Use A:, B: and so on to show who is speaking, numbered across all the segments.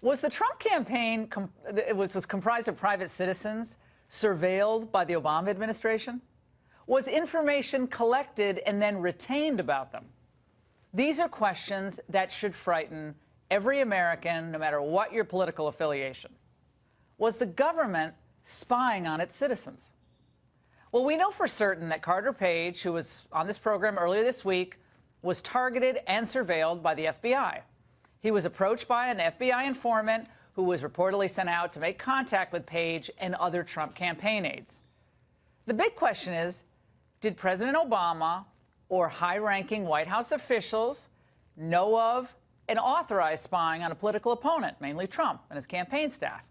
A: Was the Trump campaign, it was comprised of private citizens surveilled by the Obama administration? Was information collected and then retained about them? These are questions that should frighten every American, no matter what your political affiliation. Was the government spying on its citizens? Well, we know for certain that Carter Page, who was on this program earlier this week, was targeted and surveilled by the FBI. He was approached by an FBI informant who was reportedly sent out to make contact with Page and other Trump campaign aides. The big question is, did President Obama or high-ranking White House officials know of and authorize spying on a political opponent, mainly Trump and his campaign staff?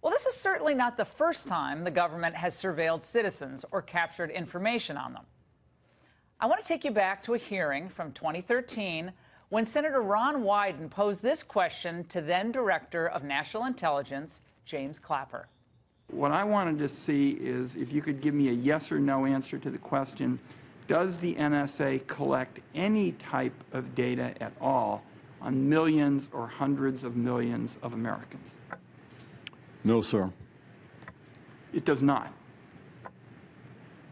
A: Well, this is certainly not the first time the government has surveilled citizens or captured information on them. I want to take you back to a hearing from 2013 when Senator Ron Wyden posed this question to then Director of National Intelligence, James Clapper.
B: What I wanted to see is if you could give me a yes or no answer to the question, does the NSA collect any type of data at all on millions or hundreds of millions of Americans?
C: No, sir.
B: It does not.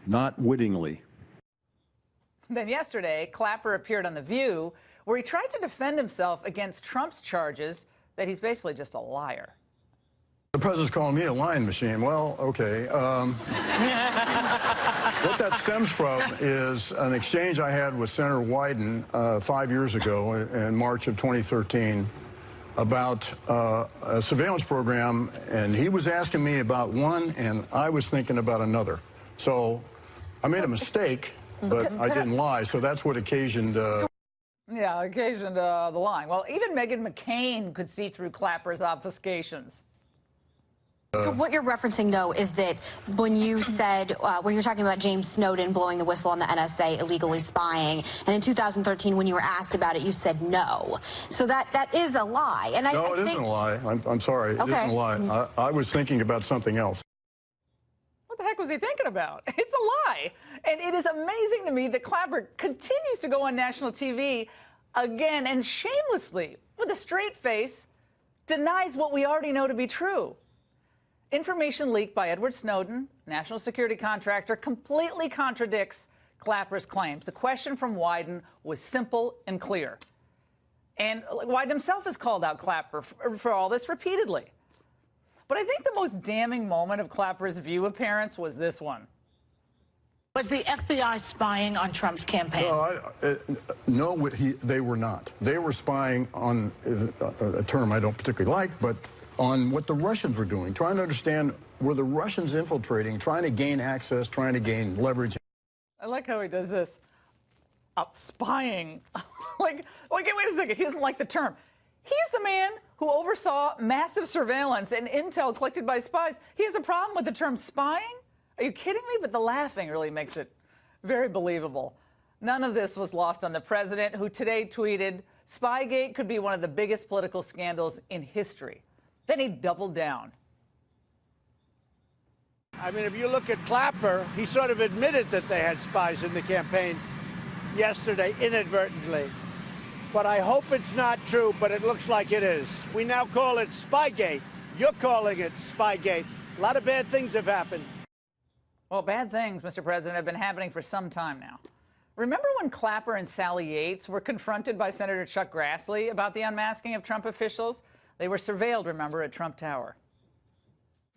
C: Not wittingly.
A: Then yesterday, Clapper appeared on The View, where he tried to defend himself against Trump's charges that he's basically just a liar.
D: The president's calling me a lying machine. Well, okay. What that stems from is an exchange I had with Senator Wyden 5 years ago in March of 2013 about a surveillance program, and he was asking me about one, and I was thinking about another. So I made a mistake, but I didn't lie, so that's what occasioned...
A: Yeah, occasioned the lying. Well, even Meghan McCain could see through Clapper's obfuscations.
E: So what you're referencing, though, is that when you said, when you were talking about James Snowden blowing the whistle on the NSA illegally spying, and in 2013 when you were asked about it, you said no. So that is a lie. And
D: no, it isn't a lie. I'm sorry. It isn't a lie. I was thinking about something else.
A: What the heck was he thinking about? It's a lie. And it is amazing to me that Clapper continues to go on national TV again and shamelessly, with a straight face, denies what we already know to be true. Information leaked by Edward Snowden, national security contractor, completely contradicts Clapper's claims. The question from Wyden was simple and clear. And Wyden himself has called out Clapper for all this repeatedly. But I think the most damning moment of Clapper's View appearance was this one.
F: Was the FBI spying on Trump's campaign?
D: No, they were not. They were spying on a term I don't particularly like, but on what the Russians were doing, trying to understand, were the Russians infiltrating, trying to gain access, trying to gain leverage.
A: I like how he does this. Spying. Wait a second. He doesn't like the term. He's the man who oversaw massive surveillance and intel collected by spies. He has a problem with the term spying? Are you kidding me? But the laughing really makes it very believable. None of this was lost on the president, who today tweeted, "Spygate could be one of the biggest political scandals in history." Then he doubled down.
G: I mean, if you look at Clapper, he sort of admitted that they had spies in the campaign yesterday, inadvertently. But I hope it's not true, but it looks like it is. We now call it Spygate. You're calling it Spygate. A lot of bad things have happened.
A: Well, bad things, Mr. President, have been happening for some time now. Remember when Clapper and Sally Yates were confronted by Senator Chuck Grassley about the unmasking of Trump officials? They were surveilled, remember, at Trump Tower.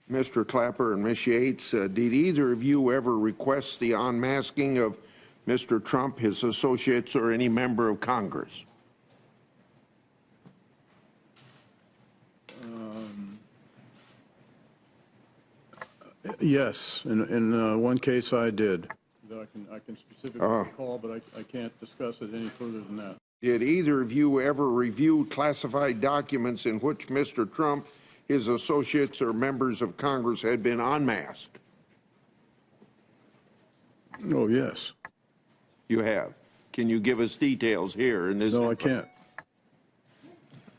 H: Mr. Clapper and Ms. Yates, did either of you ever request the unmasking of Mr. Trump, his associates, or any member of Congress?
D: Yes, in one case I did. I can specifically recall, but I can't discuss it any further than that.
H: Did either of you ever review classified documents in which Mr. Trump, his associates, or members of Congress had been unmasked?
D: Oh, yes.
H: You have. Can you give us details here?
D: No, I can't.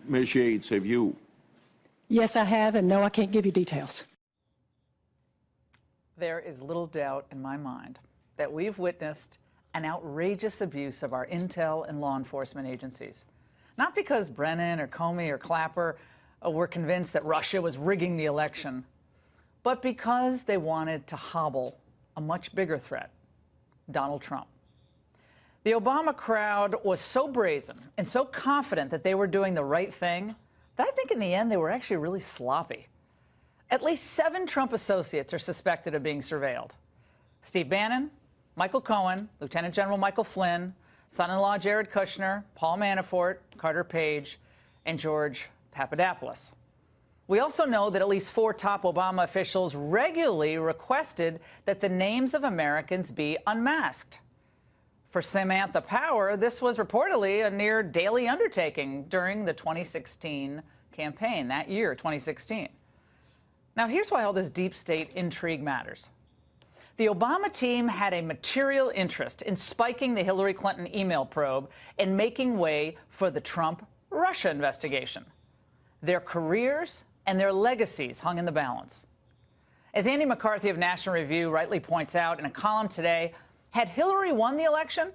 H: Ms. Yates, have you?
I: Yes, I have, and no, I can't give you details.
A: There is little doubt in my mind that we've witnessed an outrageous abuse of our intel and law enforcement agencies. Not because Brennan or Comey or Clapper were convinced that Russia was rigging the election, but because they wanted to hobble a much bigger threat, Donald Trump. The Obama crowd was so brazen and so confident that they were doing the right thing that I think in the end they were actually really sloppy. At least 7 Trump associates are suspected of being surveilled. Steve Bannon, Michael Cohen, Lieutenant General Michael Flynn, son-in-law Jared Kushner, Paul Manafort, Carter Page, and George Papadopoulos. We also know that at least 4 top Obama officials regularly requested that the names of Americans be unmasked. For Samantha Power, this was reportedly a near daily undertaking during the 2016 campaign, that year, 2016. Now, here's why all this deep state intrigue matters. The Obama team had a material interest in spiking the Hillary Clinton email probe and making way for the Trump-Russia investigation. Their careers and their legacies hung in the balance. As Andy McCarthy of National Review rightly points out in a column today, had Hillary won the election,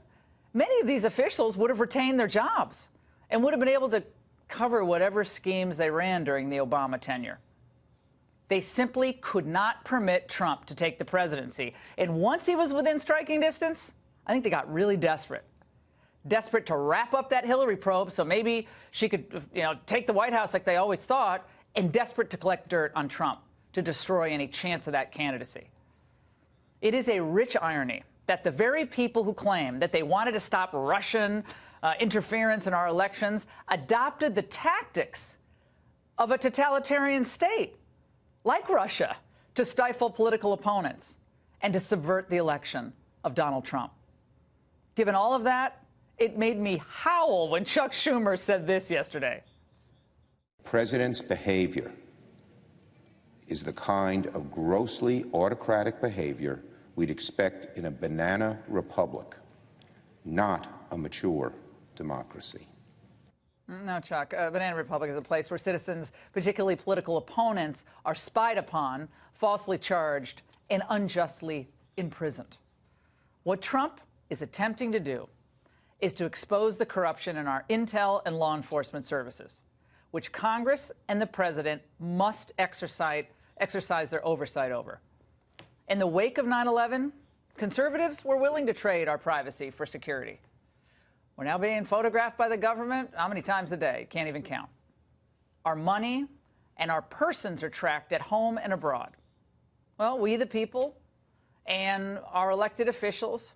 A: many of these officials would have retained their jobs and would have been able to cover whatever schemes they ran during the Obama tenure. They simply could not permit Trump to take the presidency. And once he was within striking distance, I think they got really desperate. Desperate to wrap up that Hillary probe so maybe she could, take the White House like they always thought, and desperate to collect dirt on Trump to destroy any chance of that candidacy. It is a rich irony that the very people who claim that they wanted to stop Russian interference in our elections adopted the tactics of a totalitarian state like Russia to stifle political opponents and to subvert the election of Donald Trump. Given all of that, it made me howl when Chuck Schumer said this yesterday.
J: The president's behavior is the kind of grossly autocratic behavior we'd expect in a banana republic, not a mature democracy.
A: No, Chuck. A banana republic is a place where citizens, particularly political opponents, are spied upon, falsely charged, and unjustly imprisoned. What Trump is attempting to do is to expose the corruption in our intel and law enforcement services, which Congress and the president must exercise their oversight over. In the wake of 9/11, conservatives were willing to trade our privacy for security. We're now being photographed by the government how many times a day? Can't even count. Our money and our persons are tracked at home and abroad. Well, we the people and our elected officials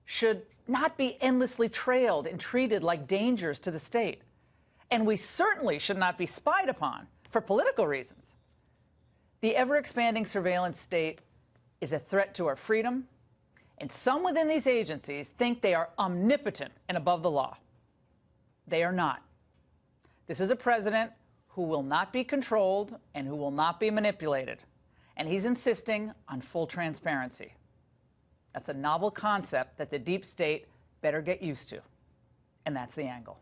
A: should not be endlessly trailed and treated like dangers to the state. And we certainly should not be spied upon for political reasons. The ever-expanding surveillance state is a threat to our freedom, and some within these agencies think they are omnipotent and above the law. They are not. This is a president who will not be controlled and who will not be manipulated, and he's insisting on full transparency. That's a novel concept that the deep state better get used to, and that's the angle.